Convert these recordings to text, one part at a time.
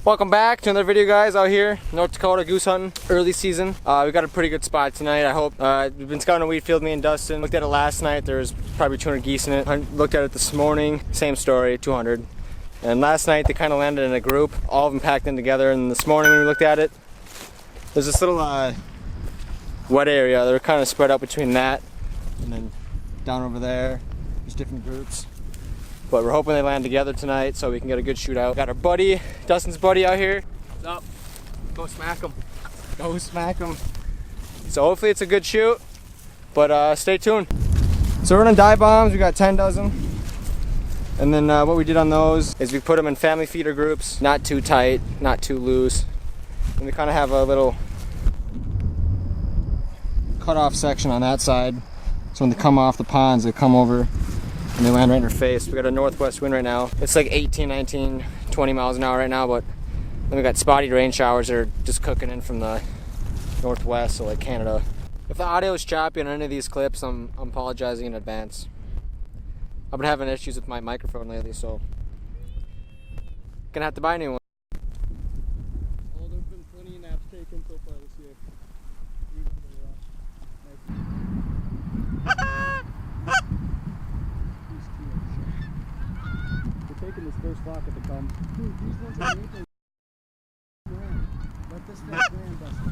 Welcome back to another video, guys. Out here, North Dakota, goose hunting, early season. We got a pretty good spot tonight, I hope. We've been scouting a wheat field, me and Dustin. Looked at it last night, there was probably 200 geese in it. I looked at it this morning, same story, 200. And last night they kind of landed in a group, all of them packed in together, and this morning when we looked at it, there's this little wet area. They're kind of spread out between that, and then down over there, there's different groups. But we're hoping they land together tonight so we can get a good shootout. Got our buddy, Dustin's buddy out here. What's up? Go smack him. Go smack him. So hopefully it's a good shoot, but stay tuned. So we're running dye bombs, we got 10 dozen. And then what we did on those is we put them in family feeder groups, not too tight, not too loose. And we kind of have a little cut-off section on that side. So when they come off the ponds, they come over and they land right in our face. We got a northwest wind right now. It's like 18, 19, 20 miles an hour right now, but then we got spotty rain showers that are just cooking in from the northwest, so like Canada. If the audio is choppy on any of these clips, I'm apologizing in advance. I've been having issues with my microphone lately, so gonna have to buy a new one. Oh, there've been plenty of naps taken so far this year. We're taking this first flock at the come. Dude, these ones are making grand. Let this thing grand, Dustin.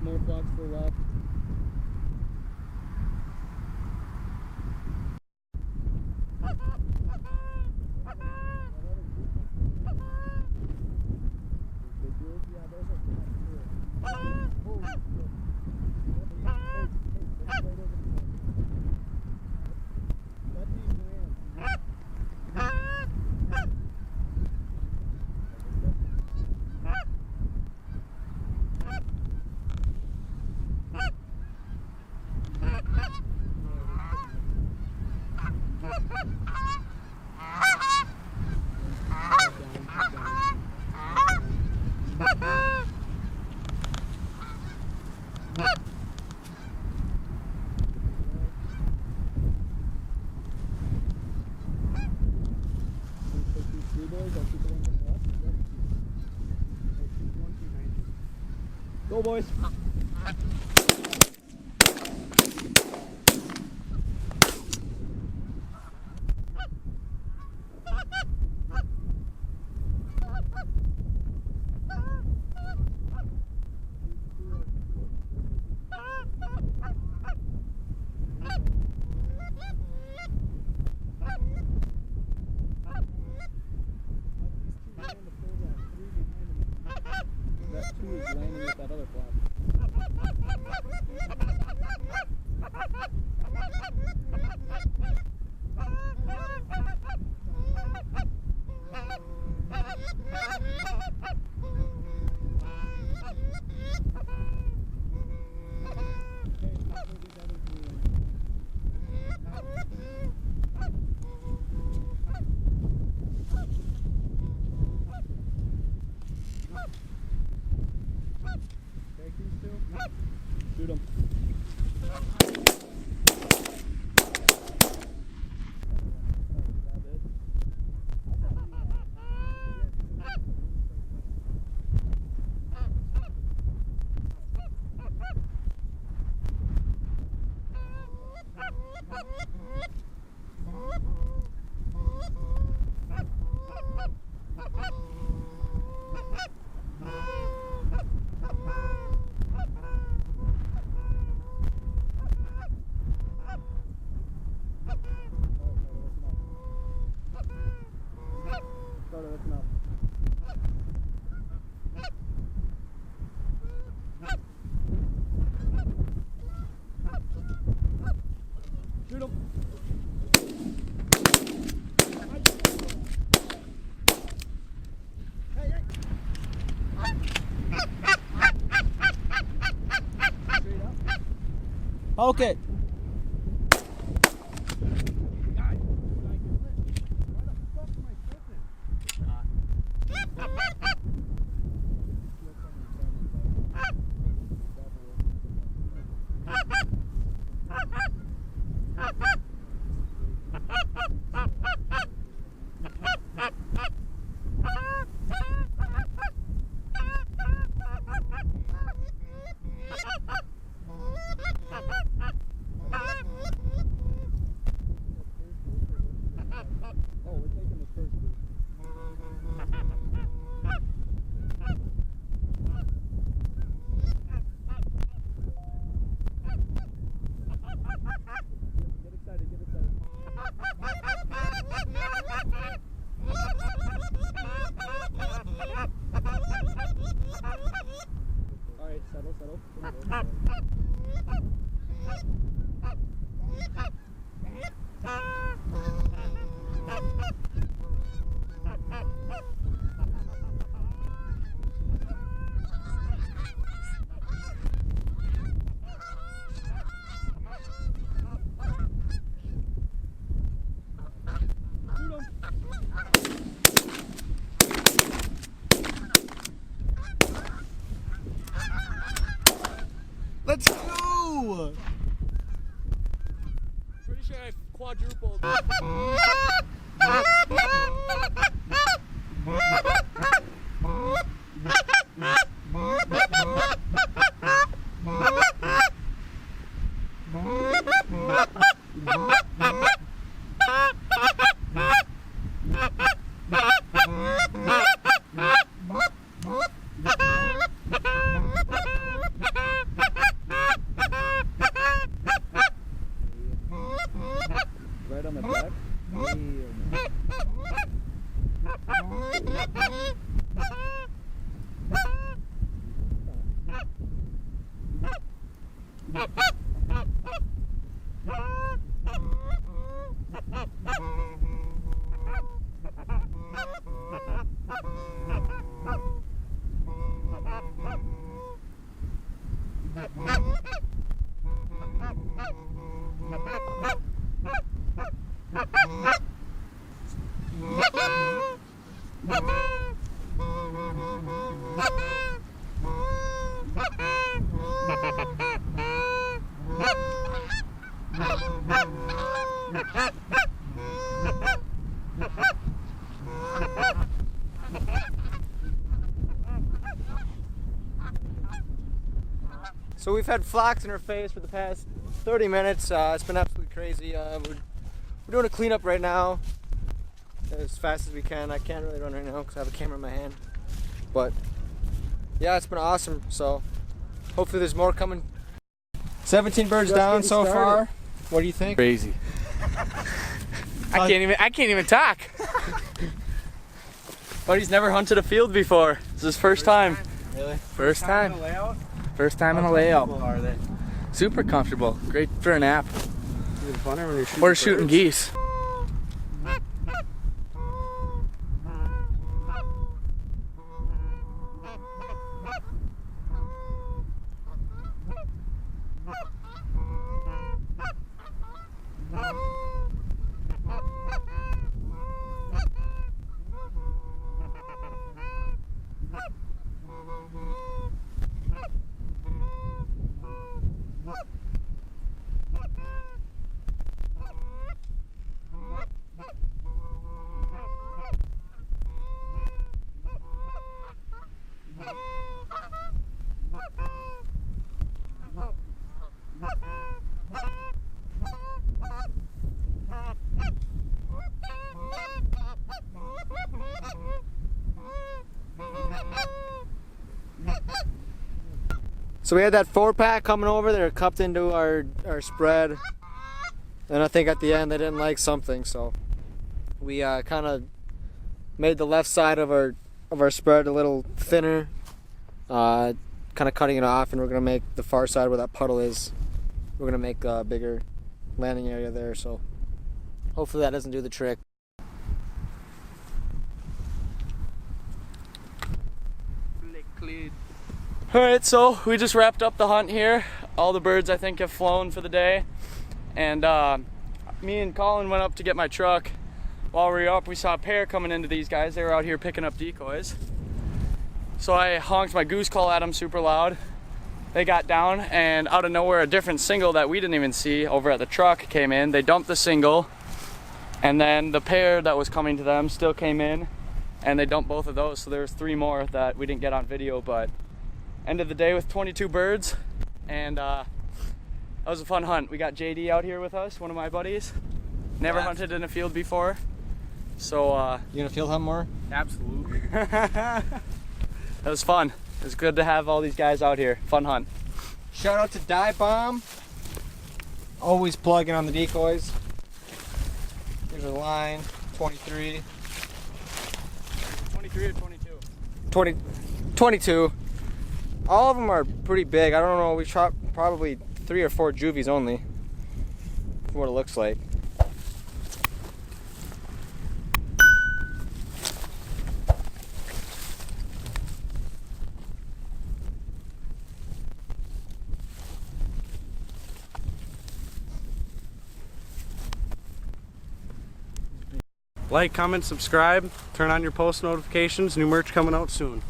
More flocks for left. Go, boys. Two is landing with that other flock. Shoot him. Dakota, that's enough. Shoot him. Hey, hey. Straight up. Okay. Settle. Let's go! Pretty sure I quadrupled. Right on the back. So we've had flocks in our face for the past 30 minutes. It's been absolutely crazy. We're doing a cleanup right now as fast as we can. I can't really run right now because I have a camera in my hand. But yeah, it's been awesome. So hopefully there's more coming. 17 birds Just down getting so started. far. What do you think? Crazy. I can't even talk. Buddy's never hunted a field before. This is his first time. Really? First time. First time in a layout. Are they? Super comfortable. Great for a nap. Even funner when you're shooting Or shooting birds. geese. So we had that 4-pack coming over. They're cupped into our spread. And I think at the end they didn't like something, so we kind of made the left side of our spread a little thinner, kind of cutting it off, and we're gonna make the far side where that puddle is. We're gonna make bigger landing area there, so hopefully that doesn't do the trick. Alright, so we just wrapped up the hunt here. All the birds I think have flown for the day. And me and Colin went up to get my truck. While we were up, we saw a pair coming into these guys. They were out here picking up decoys. So I honked my goose call at them super loud. They got down, and out of nowhere a different single that we didn't even see over at the truck came in. They dumped the single, and then the pair that was coming to them still came in, and they dumped both of those. So there was 3 more that we didn't get on video, but end of the day with 22 birds, and that was a fun hunt. We got JD out here with us, one of my buddies. Never hunted in a field before, so You gonna field hunt more? absolutely. That was fun. It was good to have all these guys out here. Fun hunt. Shout out to Die Bomb. Always plugging on the decoys. Here's a line, 23. 23 or 22? 22. All of them are pretty big. I don't know, we shot probably 3 or 4 juvies only, for what it looks like. Like, comment, subscribe, turn on your post notifications. New merch coming out soon.